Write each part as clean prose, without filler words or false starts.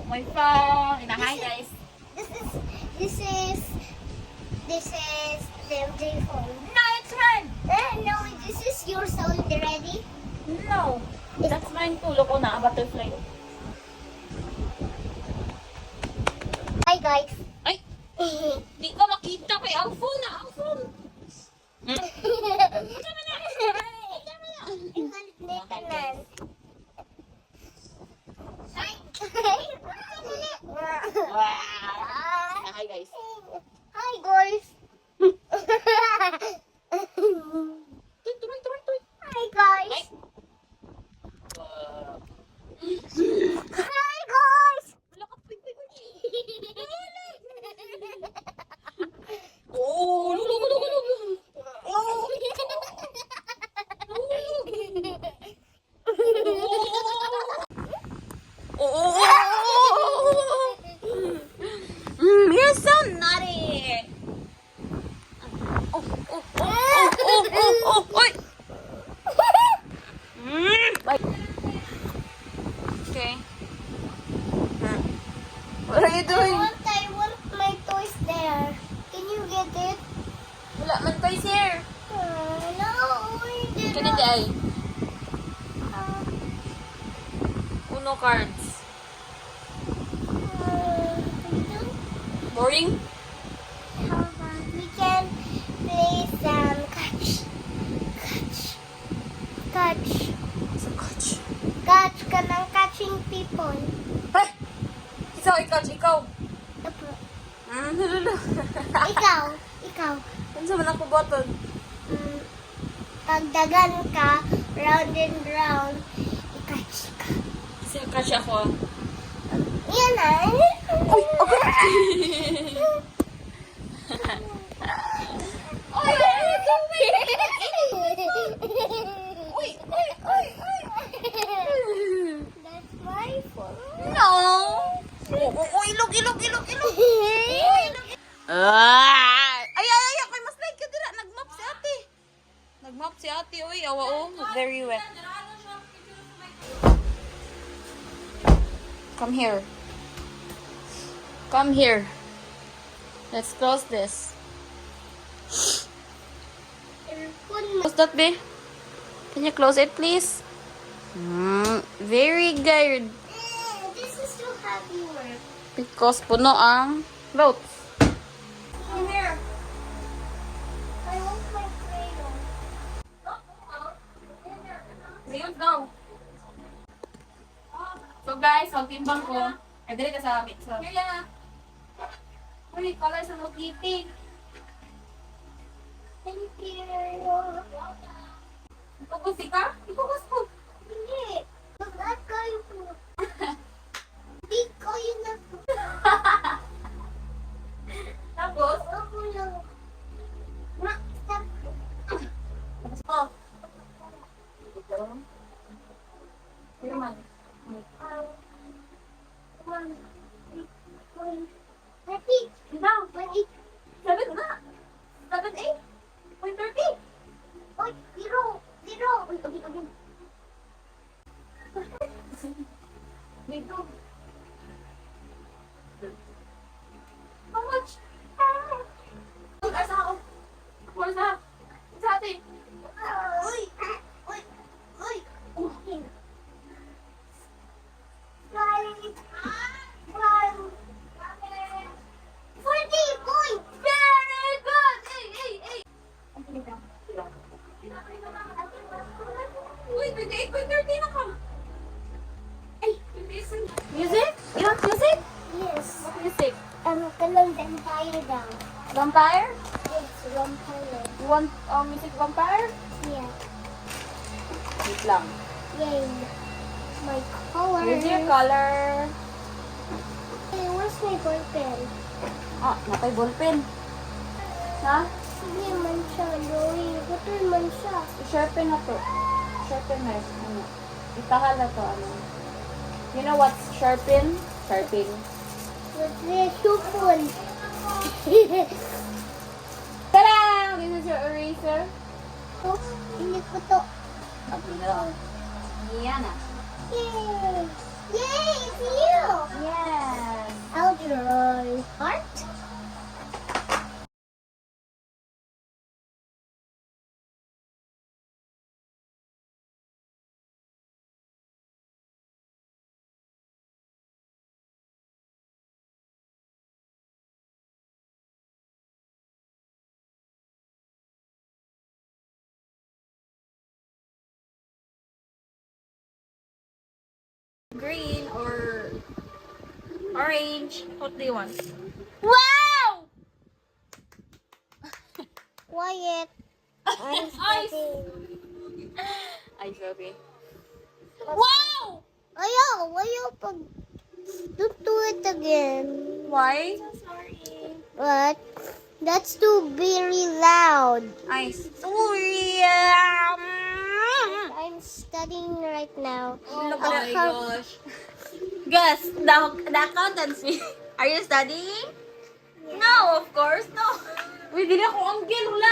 my phone. Hi guys. This is the MJ phone. No, it's mine. No, this is yours already. No. That's mine too. Look, na butterfly. Hi guys. Ay, di ka makita kay ang phone na. Ang phone. Hi guys. Hi guys. Tuloy. Hi guys. Hi guys. Oh, look. You're so naughty. Oy. Okay. What are you doing? I want my toys there. Can you get it? Wala man toys here. No, we did Kani di ay. Uno cards. Boring? How about we can play some catch ka ng catching people. Hey! Ikaw. Apo. Lalo. Ikaw. Ano sa man ako button? Pagdagan ka, round and round, i-catch ka. Kasi catch ako. Yan na. Uy! Okay! That's my phone. No! Ilog! Ay! Kay mas like ka dira. Nagmap si ate. Uy, awa o. Very wet. Come here. Let's close this. Close that, be? Can you close it, please? Very good. This is too heavy work. Because puno ang clothes. Come here. I want my crayon. Let's go. So guys, magtimbang ko. Ay, dali ka sa amin. Here yan. Uy, color sa Kitty. Thank you. Ipupusi ka? Ipupus ko. Hindi. Mag-at kayo po. Hindi ko yun na po. Tapos? Ako lang. Stop. Oh. Here man. Happy. Now, Wait. 7 na. 7, 8.30. Oy, zero. Uy, again. Dito. How much? Asa ako. Where's that? Sa atin. Uy. One. 40 points. Very good! Hey! Uy, 28.30 na ka. Ay, 28. Music? You want music? Yes. What music? Kalang vampire daw. Vampire? Yes, vampire. You want music vampire? Yeah. Wait lang. Yay. My color. Here's your color. Hey, where's my ball pen? Napay ballpen. Ha? Hindi man siya. Loy. Buto man siya. I-sharpen na to. Sharpen na. Ano? Itahala na to. Ano? You know what's sharpen? Sharpen. What's this? Supon. Ta-da! This is your eraser. Oh, hindi ko to. Yan na. Yay. Yay, it's you! Yes. I'll draw a heart. Green or orange? What do you want? Wow! Quiet. I'm Ice. studying. Ice, okay. Wow! Ayaw pag... Don't do it again. Why? So sorry. But that's too very loud. Ice. Sorry. I'm studying right now. Oh I'll my come- gosh. Guess, the accountancy. Are you studying? No, of course, no. Uy, di na ako anggel. Wala.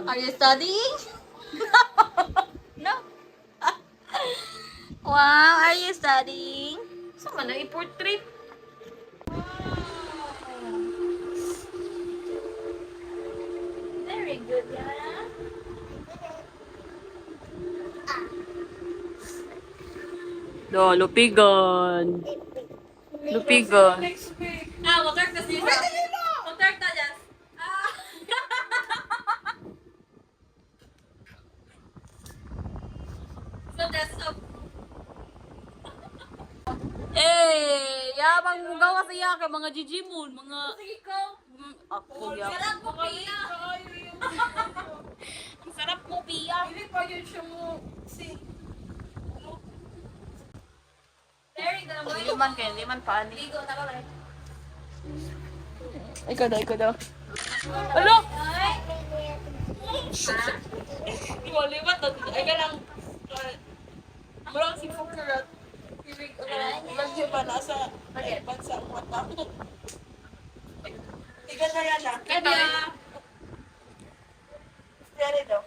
Are you studying? No. Wow, are you studying? So, man, i-portrait. Very good, Yana. Do, lupigan. Lupigan. Ah, water ka siya. Water ka dyan. Ah. So that's up. Eh, yabang mo gawa sa iya kay mga jijimon, mga... Sige ko. Ako, yabang. Sarap mo, Pia. Ang sarap mo, Pia. Hindi pa yun siya mo. Very good. Liman kayo, liman pa. Ligo na ka lang. Ikaw daw. Alo! Liwat na. Ay ka lang. Murang si Fukurat. Lagyo pa nasa bansa ang mata. Ikan na yan ah. Kaya. Siyari daw.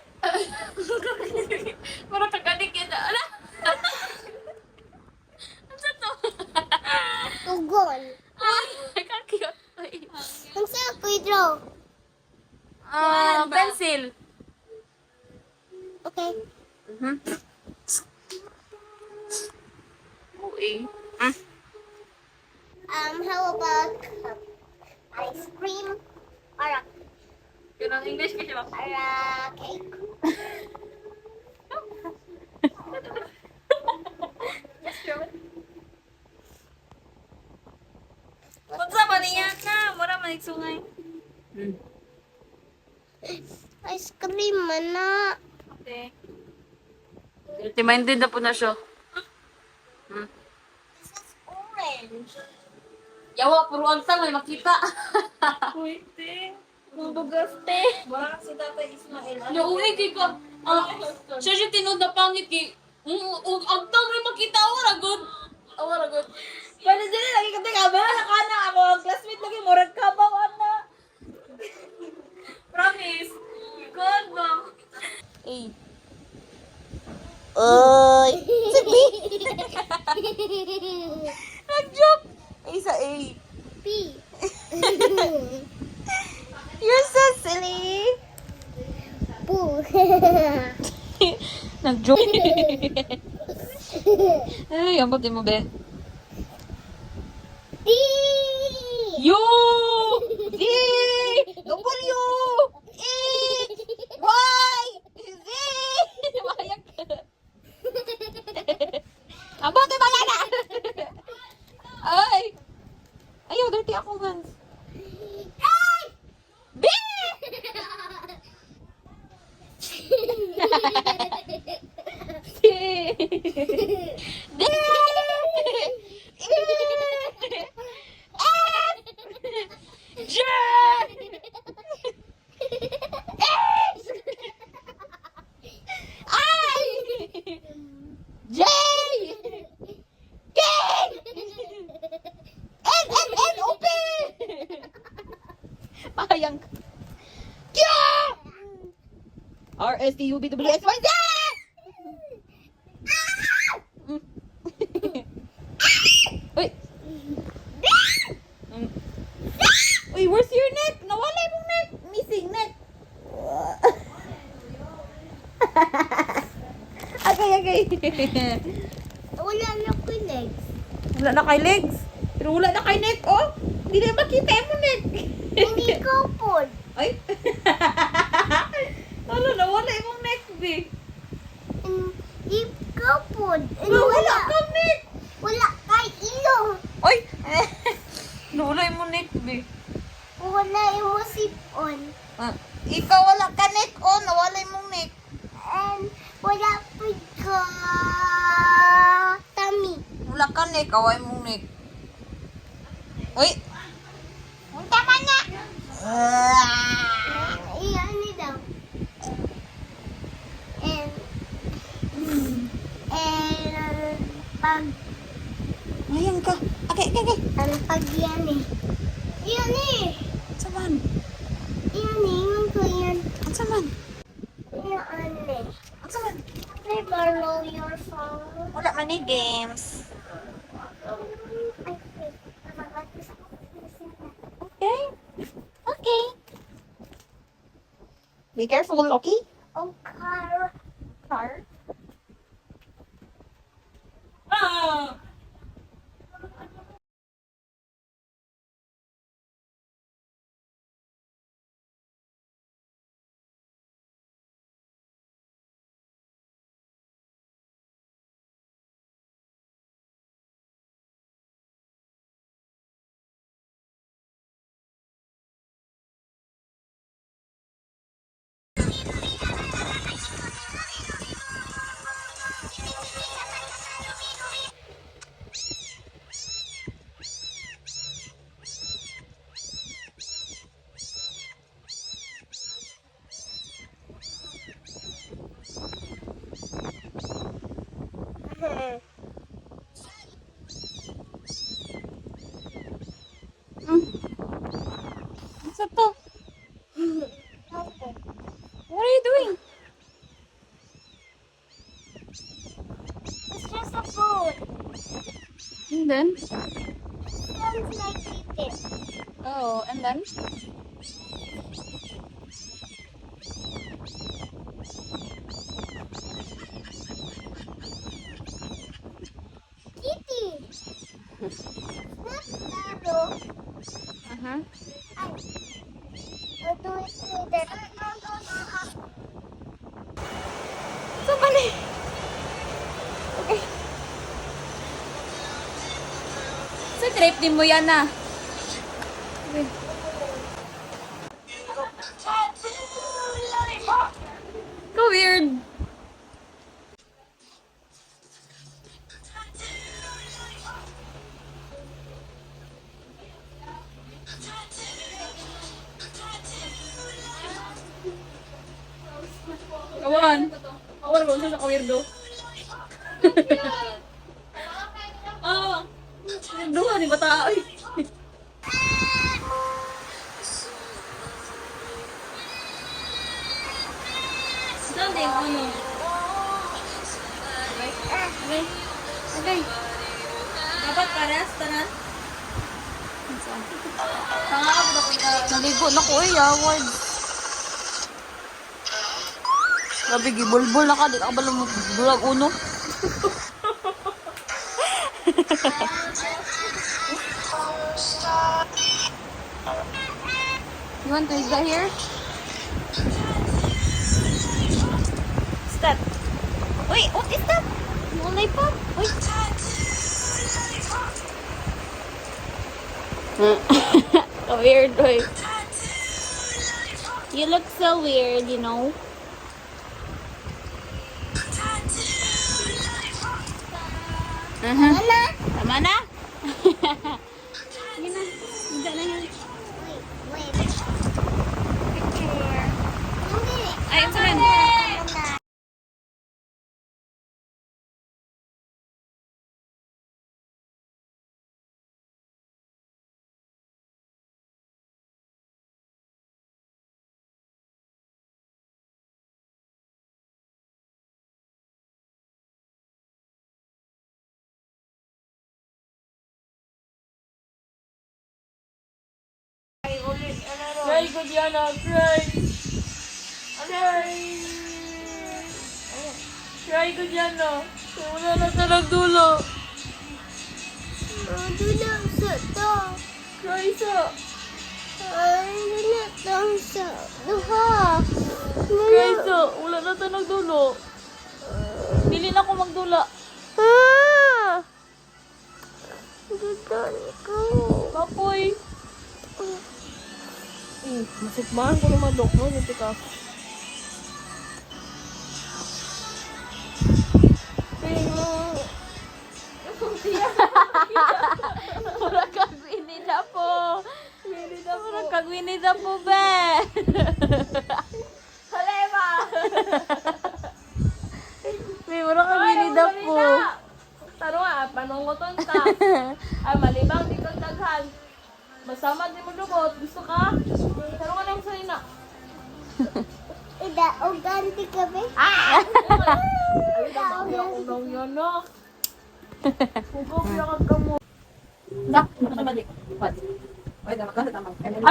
Murang kagadik yan ah. Ala! Ano sa to? Tugon. Ay, kakiyot. Ang saan ko i-draw? Pencil. Okay. Uy. How about ice cream or a, Yun ang English kasi ba? or a cake? Punsa ba niya na? Mura man iksungay. Ice cream mana. Okay. Guilty-minded na po na siya. This is orange. Yawa, puro ang may makita. Pwede. Mabugas, te. Wala si Tata Ismael. Nauwi, kay ka. Siya siya tinood na pangit, kay... Ang may makita, wala good. Wala good. Pwede din, lagi ka tingin, ba? Nakana ako, ang classmate lagi, murag ka ba, na. Promise. Good, ba? Eh. Oy. Nag-joke. Isa A. P. You're so silly. Poo. Nag-joke. Ay, ang pati mo, be. D. Yo! D! W! E! Y! Z! Mayak ka. Ang bote ba yan ah? Ay! Ayaw, dirty ako, Vans. B! D! D! J! H! I! J! K! N, O, P! Mahayang ka. Q! R, S, T, U, V, W, X, Y, Z! Okay, okay. Wala na ko legs. Wala na kay legs. Pero wala na kay neck, oh. Hindi na makita mo neck. Hindi ko po. Ay. Ano na, wala imong neck, be. Hindi ko po. Wala kang neck. Wala kay ilong. Ay. Wala imong neck, be. Wala yung sipon. Ah, ikaw wala ka neck, oh. Nawala imong neck. And wala po ka tummy. Wala ka neck, away mong neck. Uy. Ang tama na. Iyan ni daw. And pag Ayan ka. Okay, okay, okay. ang pag yan eh. Yan eh. Saman. Yan eh. Iwan ko yan. Ang saman. Yan eh. Ang saman. Can I borrow your phone? Wala man ni games. Okay. Okay. Be careful, okay? Oh, car. Car. Ah! What's up to? What are you doing? It's just a phone. And then? Sounds like it. Oh, and then? Kitty. Not Laro. Uh-huh. I'll do it later. So funny. Okay. Sa trip din mo yan ah. Okay. Go weird. Kawan. Kawan ko sa weirdo. Ah. Weirdo ni bata ay. Saan din ano? Okay. Okay. Dapat pares tanan. Tanga ako na kita. Naligo na ko eh, award. Grabe, gibulbul na ka. Di ka ba lumag uno? You want to use that here? What's that? Wait, what is that? Lollipop? Wait. Weird, boy. You look so weird, you know. Tama na. Tama na? Sige na. Hindi na yan. Wait. Picture. Hindi. Ay, ito rin. Very good, Yana. Cry. Cry. Try ko dyan, no? Wala na talag dulo. Dula sa to. Try sa. Ay, dula tang sa duha. Try sa. Wala na talag dulo. Dili na ako magdula. Dudol ko. Kapoy. Masikbahan ko naman dok mo. Hindi ka. Murag kagwini na po. Murag kagwini na po, be. Halema. May murag kagwini na po. Taro nga, panungoton ka. Ay, malibang di kang daghan. Masama di mo lubot. Gusto ka? Taro ka lang sa ina. Ida, o ganti ka ba? Ay, daw yun, no? Hugaw lang ka mo. Ay,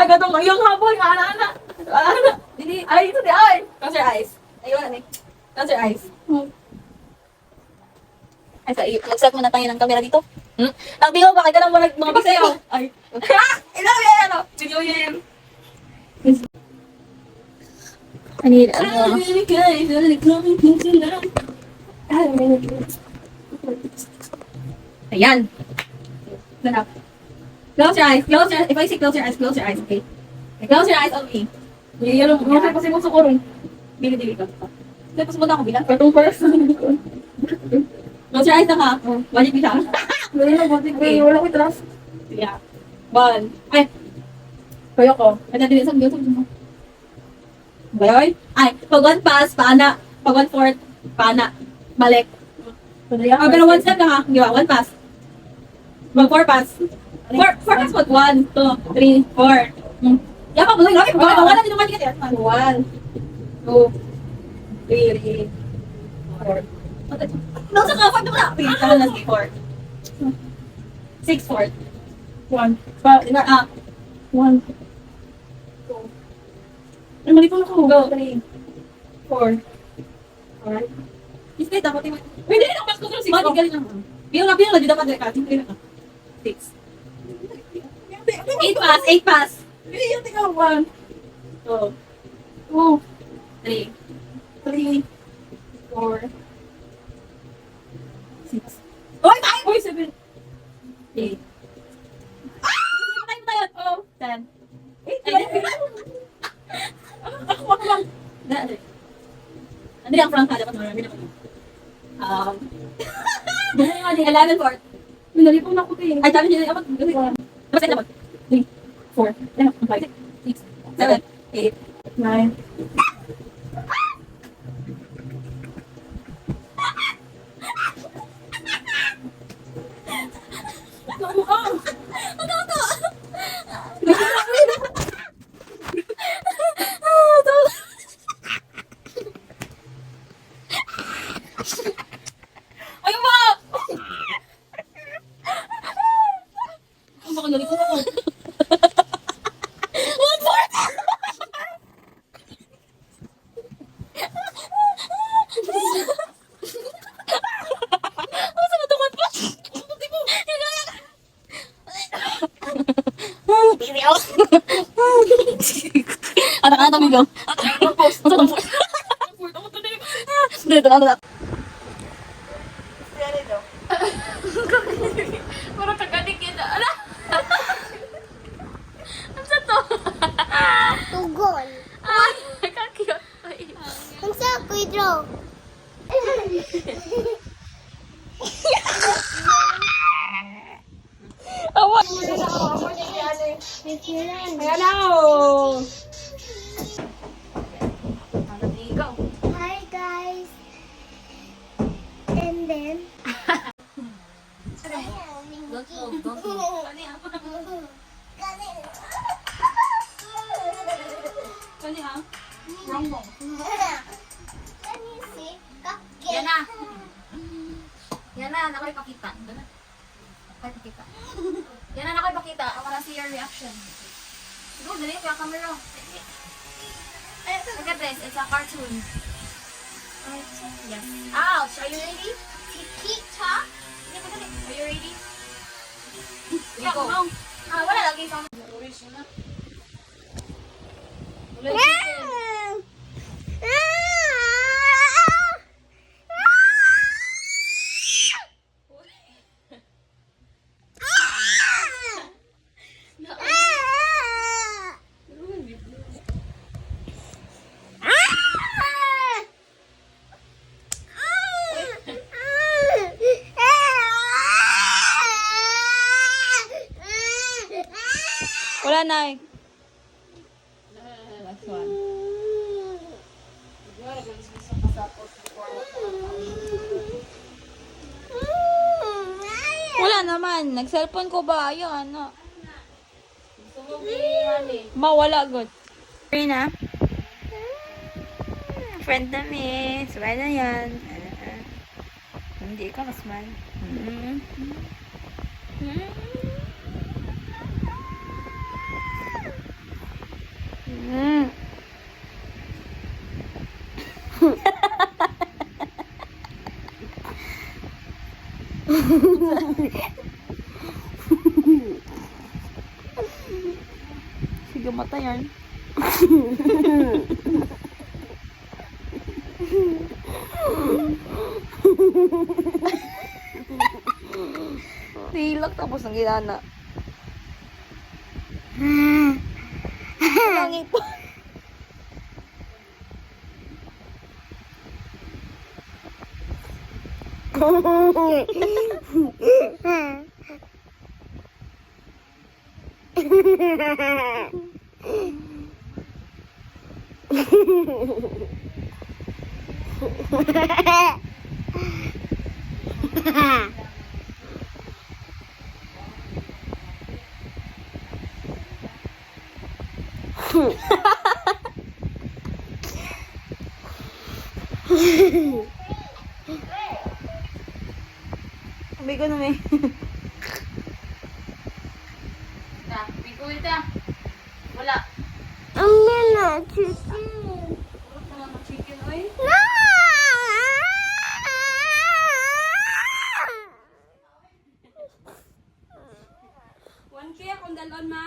gatong yung habol nga, ana. Ay, ito di, ay. Close your eyes. Ayun, ani. Close your eyes. Ay, sa iyo. Mag-set muna tayo ng camera dito. Ang bigaw ba? Kaya ka lang mga bisayaw. Ay. Ikaw yan, ano? Video yan. Ani, ano? Ayan. Ganap. Close your eyes. Close your eyes. If I say close your eyes, okay? Okay, close your eyes only. Yan ang mga kasi mo sa kurong. Dili ka. Tapos mo na ako bilang. Cartoon first. Close your eyes na ka. Balik bisa. Wala na, buti ko. Wala ko trust. Yeah. One. Ay. Kaya ko. Ay, dili sa video mo. Bayoy. Ay, pag one pass, paana. Pag one fourth, paana. Balik. Ah, pero one step lang ha. Di ba? One pass. Mag four pass. Four pass mag 1, 2, 3, 4. Yeah, pa, buloy. Grabe, wala din naman dito. 1, 2, 3, 4. No, sa ka, 5 na. Wait, tama na, 4. 6, 4. 1. 1. Ay, mali pa ako. Go. 3, 4. 5. Is that dapat yung... Hindi na, mas ko sa 6. Bakit galing naman? Bilang na, di dapat ka. Hindi na ka. 6. 8 pass, 8 pass. Hindi, yung tingnan 1. 2, 2. 3, 3. 4, 6. Oy, 5! Uy, 7. 8. Ah! Tayo tayo. Oh, 10. Ako lang. Ano yung front ka? Dapat marami na pa. 11, 4. Minali po na ako kayo. Ay, sabi niya, dapat. Dapat sa'yo dapat. 3, 4, 5, 6, 7, 8, 9. Ayun ba? Ang baka nalikot ako. 1/4. Masa ba tuman pa? Buti mo. Biriyaw. Anak-anak kami gaw. Masa itong 4? Dito, ano na? Parang kagadik yun. Ala! Ano sa to? Tugon. Ay, kakiyot. Ang sa ko draw. Awa! Hello! Hi guys. And then Don't move. Kani ha? Wrong mo. Can you see? Yan na. Yan na, nakipakita. Nakipakita. Yan na, nakipakita. I wanna see your reaction. Go, dali, kaya camera. Look at this, it's a cartoon. Yes. Ouch! Are you ready? TikTok. Are you ready? Go. Wala lagi sa original. Wala chicken. Wala na eh. Last one. Wala naman. Nag-cellphone ko ba? Ayun, ano. Mawala, good. Rina? Friend na mi. Smile na yan. Hindi ka ka-smile. Sige, mata yan. Nihilak tapos ang ginana. Langit po. Sabi ko na may. Bikuin ta. Wala. Ang na chicken. Wala na chicken, oy. No! One kaya kung dalon ma.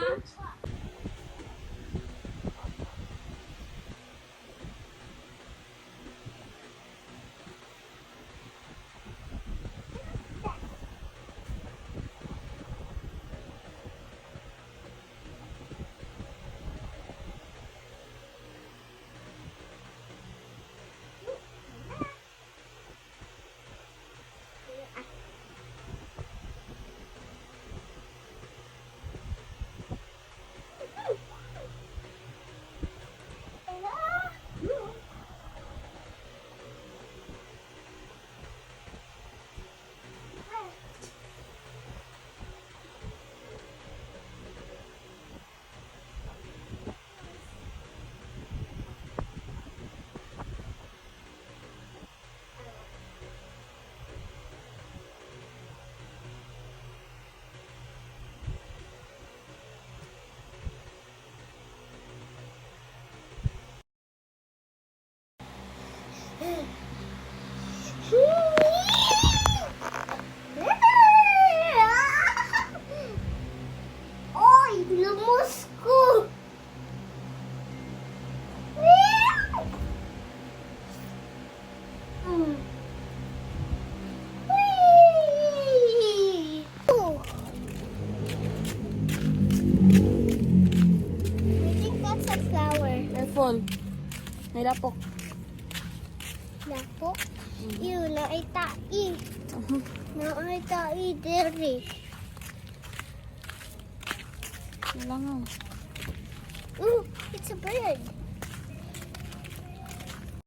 Oy, lumos ko. I think that's a flower. Careful. May lapok. Lapok. Ew, naitai. Naitai diri. Wala nga. Ooh, it's a bird.